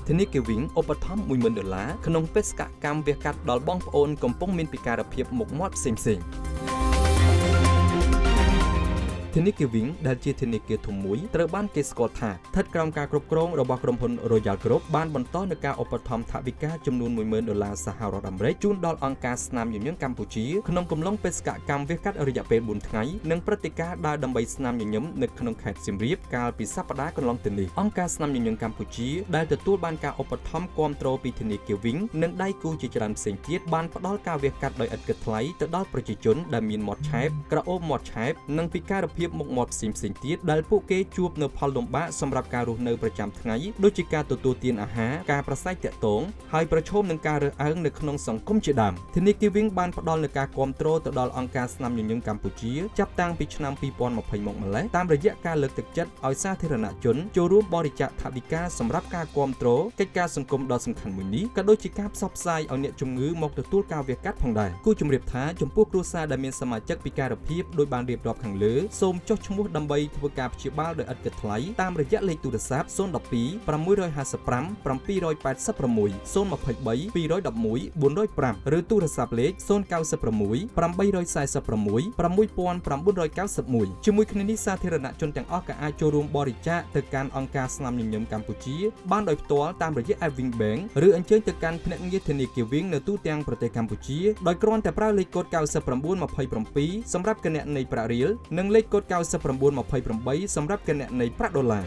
ធនាគារវិញឧបត្ថម្ភ$10,000ក្នុងបេសកកម្មវាកាត់ដល់បងប្អូនកំពុងមានពិការភាពមុខមាត់ផ្សេងៗធនាគារវិញដែលជាធនាគារធំមួយត្រូវបានគេស្គាល់ថាស្ថិតក្រោមការគ្រប់គ្រងរបស់ក្រុមហ៊ុន Royal Group បានបន្តនូវការឧបត្ថម្ភថវិកាចំនួន$10,000សហរដ្ឋអាមេរិកជូនដល់អង្គការស្នាមញញឹមកម្ពុជាក្នុងកំឡុងបេសកកម្មវាកាត់រយៈពេល4ថ្ងៃនិងព្រឹត្តិការណ៍ដើរដើម្បីស្នាមញញឹមនៅក្នុងខេត្តសៀមរាបកាលពីសប្តាហ៍កន្លងទៅនេះអង្គការស្នាមញញឹមកម្ពុជាដែលទទួលបានការឧបត្ថម្ភគាំទ្រពីធនាគារវិញនិងដៃគូជាច្រើនផ្សេងទៀតបានផ្ដល់ការវាកាត់ដោយឥតគិតថ្លៃទៅដល់ប្រជាជនដែលមានមាត់ឆែបក្រអូបមាត់ឆែបនិងពិការភាពមុខមាត់ផ្សេងៗទៀតដែលពួកគេជួបនៅផលលំបាកសម្រាប់ការរស់នៅប្រចាំថ្ងៃដូចជាការទទួលទានអាហារការប្រស័យតាក់ទងហើយប្រឈមនឹងការរើសអើងនៅក្នុងសង្គមជាដើមធនាគារវិញបានផ្ដល់នូវការគាំទ្រទៅដល់អង្គការស្នាមញញឹមកម្ពុជាចាប់តាំងពីឆ្នាំ2020មកម្លេះតាមរយៈការលើកទឹកចិត្តឲ្យសាធារណជនចូលរួមបរិច្ចាគថវិកាសម្រាប់ការគាំទ្រកិច្ចការសង្គមដ៏សំខាន់មួយនេះក៏ដូចជាការផ្សព្វផ្សាយឲ្យអ្នកជំងឺមកទទួលការវះកាត់ផងដែរគូជម្រាបថាចំពោះគ្រួសារដែលមានសមាជិកពិការភាពដោយបានរៀបរាប់ខាងលើសូមចុះឈ្មោះដើម្បីធ្វើការព្យាបាលដោយឥតគិតថ្លៃតាមរយៈលេខទូរស័ព្ទ012 655 786 023 211 405ឬទូរស័ព្ទលេខ096 846 6991ជាមួយគ្នានេះសាធារណជនទាំងអស់ក៏អាចចូលរួមបរិច្ចាគទៅកាន់អង្គការស្នាមញញឹមកម្ពុជាបានដោយផ្ទាល់តាមរយៈ App Wing Bank ឬអញ្ជើញទៅកាន់ភ្នាក់ងារធនាគារវិញនៅទូទាំងប្រទេសកម្ពុជាដោយគ្រាន់តែប្រើលេខកូដ9927សម្រាប់គណនីប្រាក់រៀលនិងលេខកូដ9928សម្រាប់គណនីប្រាក់ដុល្លារ